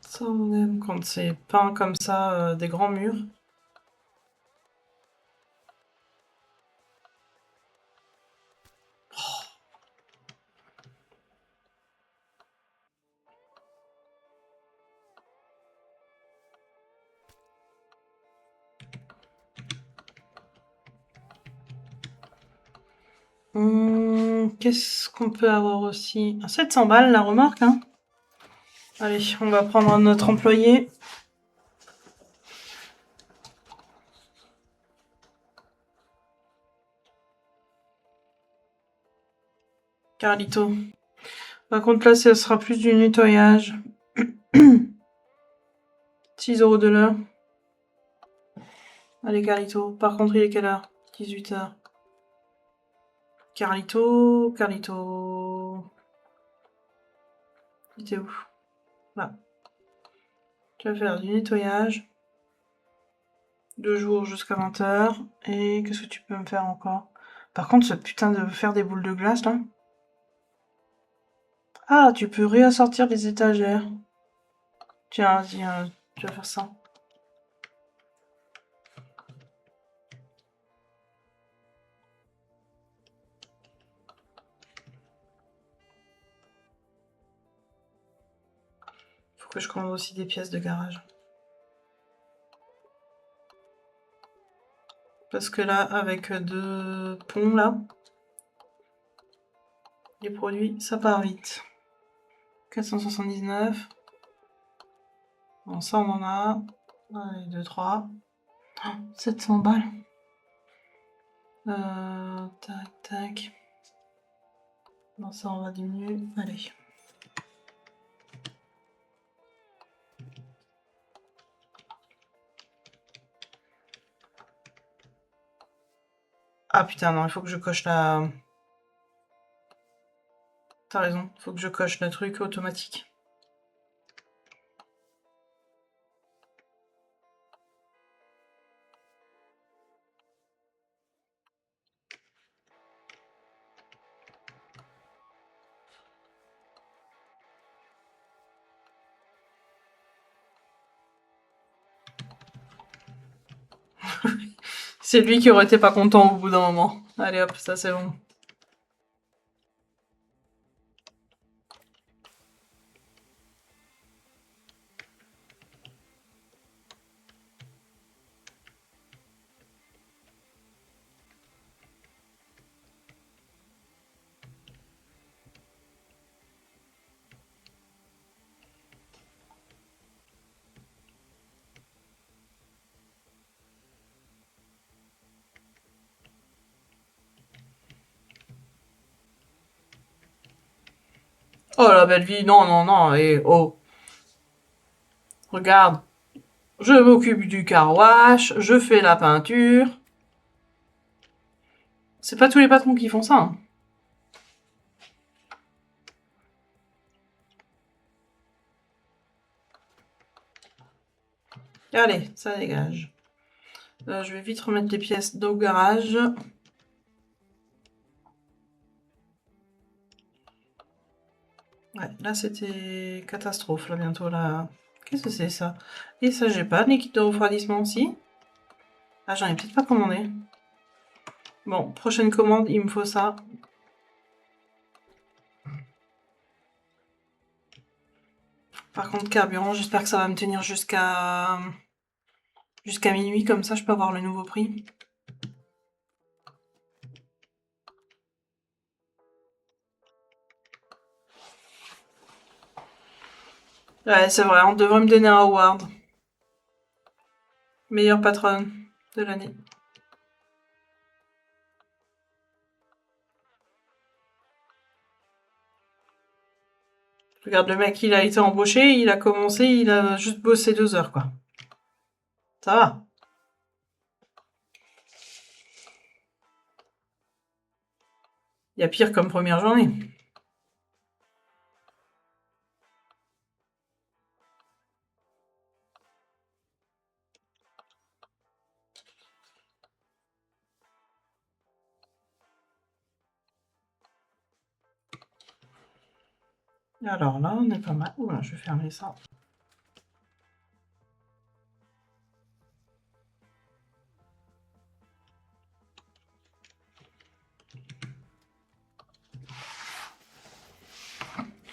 Ça, on aime quand c'est peint comme ça, des grands murs. Qu'est-ce qu'on peut avoir aussi? 700 balles la remorque, hein. Allez, on va prendre notre employé. Carlito. Par contre là, ce sera plus du nettoyage. 6 € de l'heure. Allez Carlito. Par contre, il est quelle heure? 18 h. Carlito, Carlito. Il était où? Là. Tu vas faire du nettoyage. 2 jours jusqu'à 20 h. Et qu'est-ce que tu peux me faire encore? Par contre, ce putain de faire des boules de glace là. Ah, tu peux réassortir les étagères. Tiens, vas-y, tu vas faire ça. Faut que je commande aussi des pièces de garage. Parce que là, avec 2 ponts là, les produits, ça part vite. 479. Bon, ça on en a. Allez, 2, 3. 700 balles. Tac, tac. Bon, ça on va diminuer. Allez. Ah putain, non, il faut que je coche la... T'as raison, il faut que je coche le truc automatique. C'est lui qui aurait été pas content au bout d'un moment. Allez hop, ça c'est bon. Oh la belle vie, non, non, non, et oh, regarde, je m'occupe du carwash, je fais la peinture. C'est pas tous les patrons qui font ça, hein. Allez, ça dégage. Je vais vite remettre les pièces au garage. Ouais, là c'était catastrophe, là bientôt là. Qu'est-ce que c'est ça? Et ça j'ai pas, liquide de refroidissement aussi. Ah j'en ai peut-être pas commandé. Bon, prochaine commande, il me faut ça. Par contre, carburant, j'espère que ça va me tenir jusqu'à minuit, comme ça je peux avoir le nouveau prix. Ouais, c'est vrai, on devrait me donner un award. Meilleure patronne de l'année. Regarde, le mec, il a été embauché, il a commencé, il a juste bossé 2 heures, quoi. Ça va. Il y a pire comme première journée. Alors là, on est pas mal. Oula, je vais fermer ça.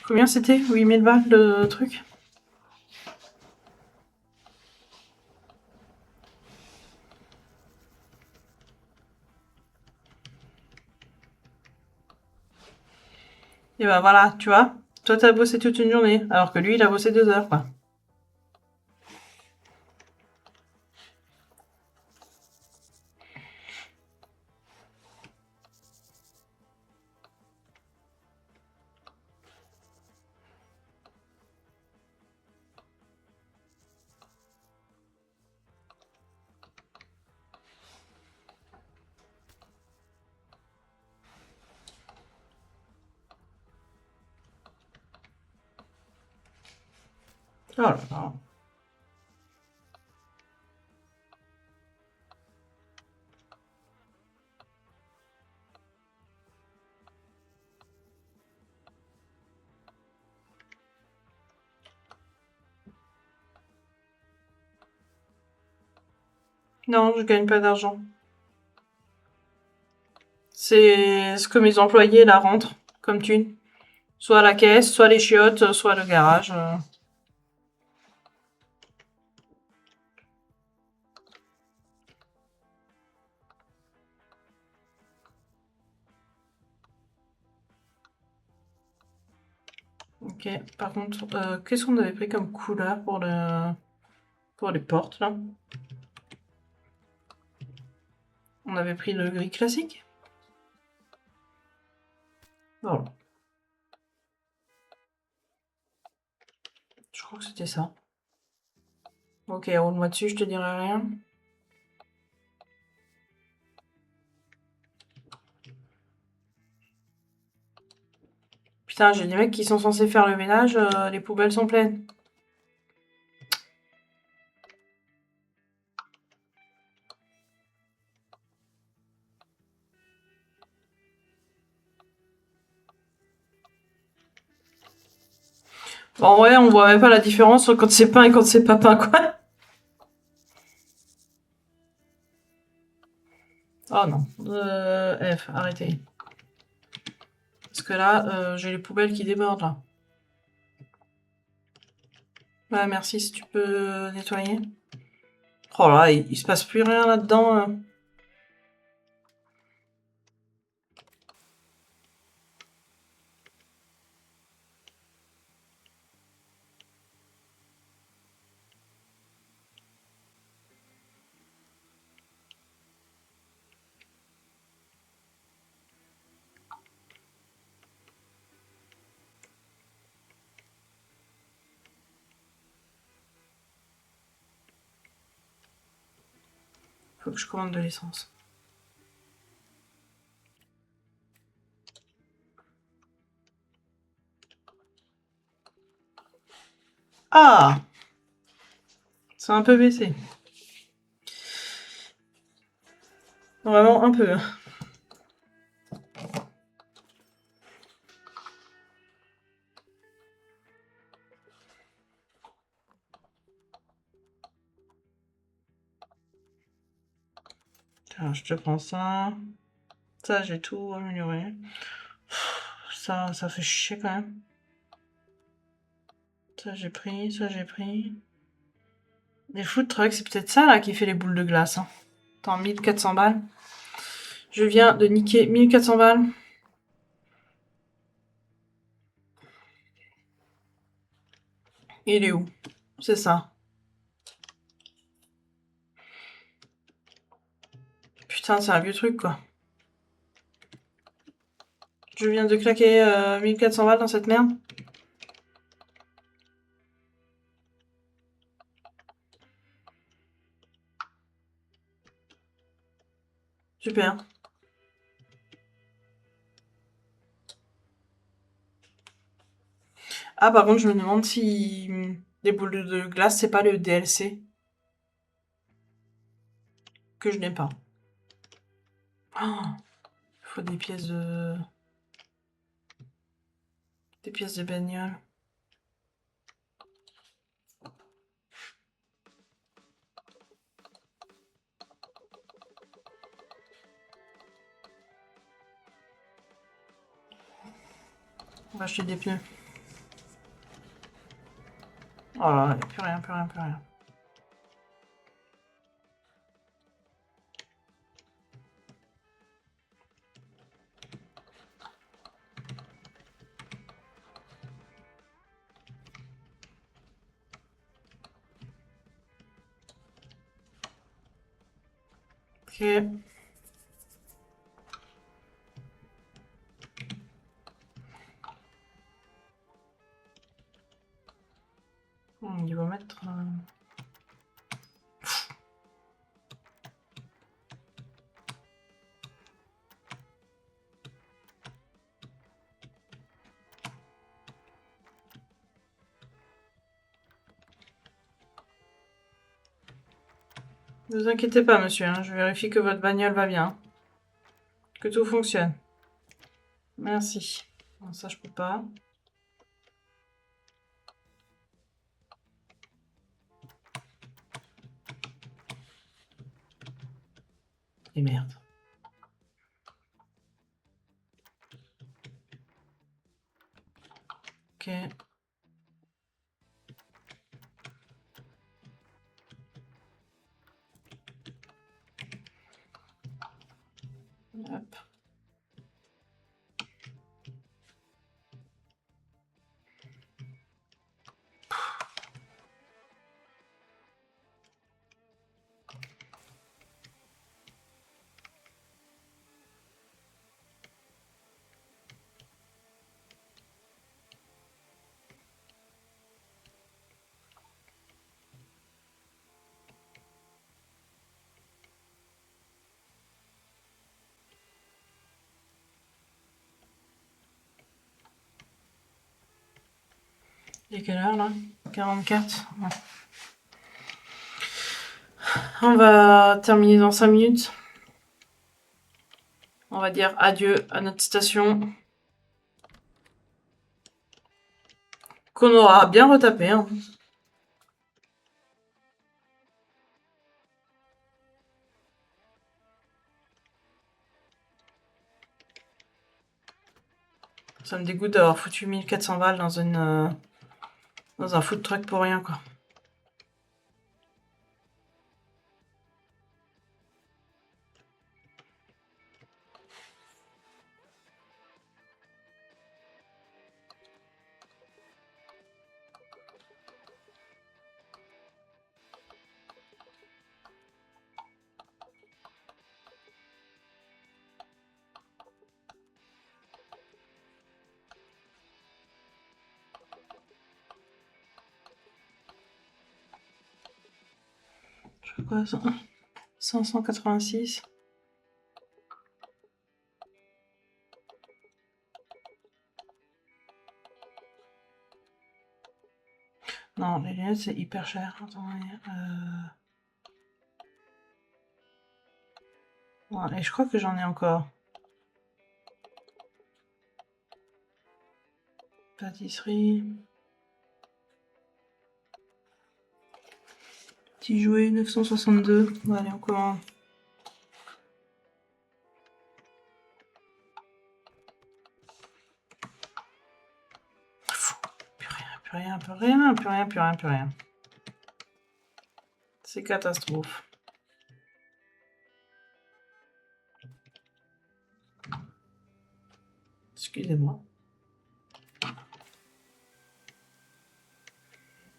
Combien c'était? 8000 balles de truc? Et ben voilà, tu vois. Toi, t'as bossé toute une journée, alors que lui, il a bossé 2 heures, quoi. Oh là là. Non, je gagne pas d'argent. C'est ce que mes employés, là, rentrent, comme thune. Soit la caisse, soit les chiottes, soit le garage. Ok, par contre, qu'est-ce qu'on avait pris comme couleur pour les portes, là? On avait pris le gris classique. Voilà. Je crois que c'était ça. Ok, roule-moi dessus, je te dirai rien. Putain, j'ai des mecs qui sont censés faire le ménage, les poubelles sont pleines. Bon, en vrai, on voit même pas la différence entre quand c'est peint et quand c'est pas peint, quoi. Oh non. F, arrêtez. Parce que là, j'ai les poubelles qui débordent, là. Ouais, merci, si tu peux nettoyer. Oh là, il se passe plus rien là-dedans. Faut que je commande de l'essence. Ah! C'est un peu baissé. Vraiment un peu. Tiens, je te prends ça. Ça, j'ai tout amélioré. Ça fait chier quand même. Ça, j'ai pris, ça, j'ai pris. Les food trucks, c'est peut-être ça là qui fait les boules de glace. Hein. Attends, 1400 balles. Je viens de niquer 1400 balles. Il est où? C'est ça. Putain, c'est un vieux truc quoi. Je viens de claquer 1400 balles dans cette merde. Super. Ah, par contre, je me demande si les boules de glace, c'est pas le DLC que je n'ai pas. Oh, il faut des pièces de... Des pièces de bagnole. On va acheter des pneus. Oh là là, plus rien, plus rien, plus rien. Ok. Il va mettre... Ne vous inquiétez pas, monsieur, hein, je vérifie que votre bagnole va bien. Que tout fonctionne. Merci. Bon, ça, je peux pas. Et merde. Ok. Hop. Il est quelle heure là? 44. Ouais. On va terminer dans 5 minutes. On va dire adieu à notre station. Qu'on aura bien retapé. Hein. Ça me dégoûte d'avoir foutu 1400 balles dans dans un food truck pour rien, quoi. Je sais quoi, ça 586. Non, les lunettes, c'est hyper cher. Attendez. Ouais, et je crois que j'en ai encore. Pâtisserie. Petit jouet, 962. Bon, allez, on commande. Plus rien, plus rien, plus rien, plus rien, plus rien, plus rien. C'est catastrophe. Excusez-moi.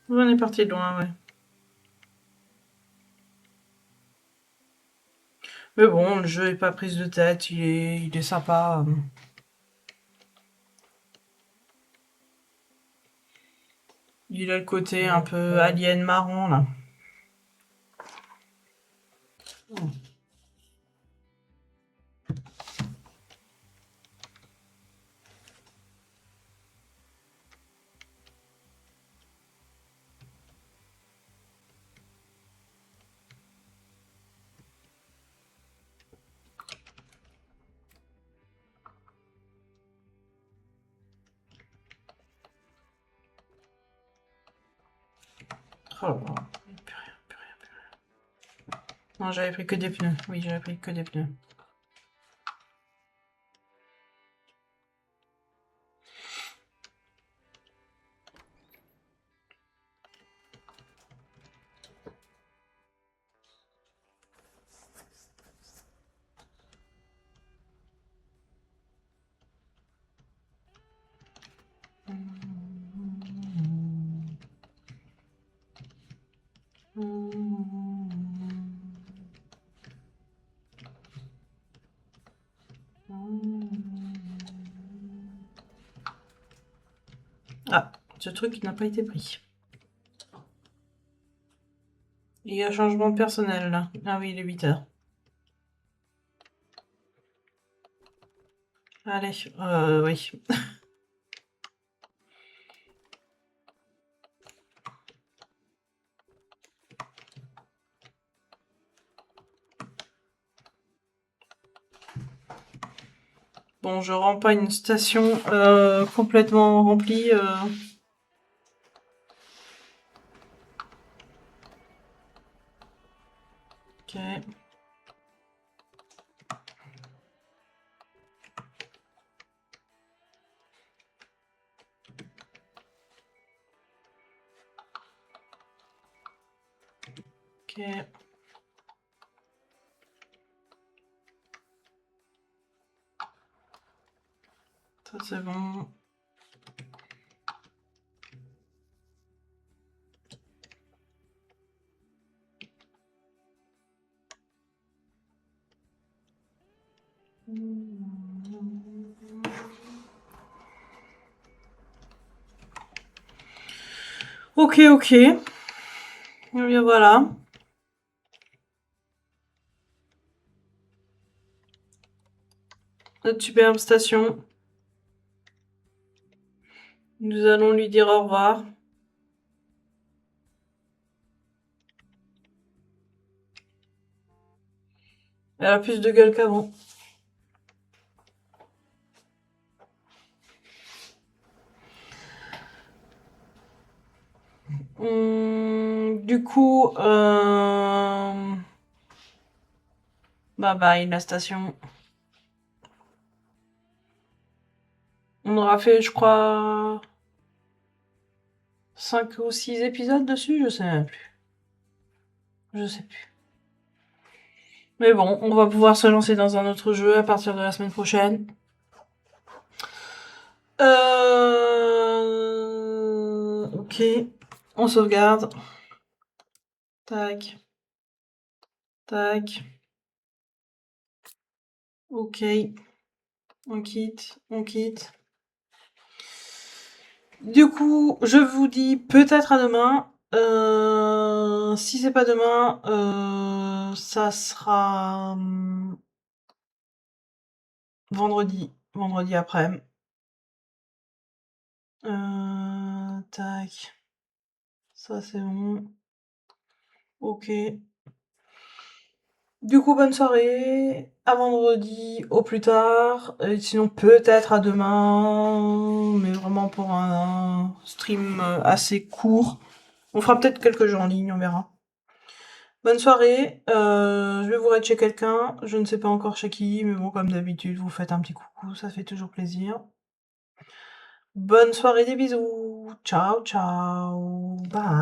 On est parti de loin, ouais. Mais bon, le jeu est pas prise de tête, il est sympa. Il a le côté un peu alien marrant, là. Oh là là. Plus rien, plus rien, plus rien. Non, j'avais pris que des pneus. Oui, j'avais pris que des pneus. Ah, ce truc n'a pas été pris. Il y a un changement de personnel, là. Ah oui, il est 8 heures. Allez, oui. Bon, je rends pas une station complètement remplie. Ok. Ok. Ça, c'est bon. Ok, ok. Et bien voilà. Notre superbe station. Nous allons lui dire au revoir. Elle a plus de gueule qu'avant. Du coup, bye bye la station. On aura fait, je crois, 5 ou 6 épisodes dessus, je sais même plus. Je sais plus. Mais bon, on va pouvoir se lancer dans un autre jeu à partir de la semaine prochaine. Ok. On sauvegarde. Tac. Tac. Ok. On quitte. On quitte. Du coup, je vous dis peut-être à demain. Si c'est pas demain, ça sera vendredi. Vendredi après-midi. Tac. Ça c'est bon. Ok. Du coup, bonne soirée. À vendredi au plus tard. Et sinon, peut-être à demain. Mais vraiment pour un stream assez court. On fera peut-être quelques jeux en ligne, on verra. Bonne soirée. Je vais vous raid chez quelqu'un. Je ne sais pas encore chez qui. Mais bon, comme d'habitude, vous faites un petit coucou. Ça fait toujours plaisir. Bonne soirée, des bisous. Ciao, ciao. Bye.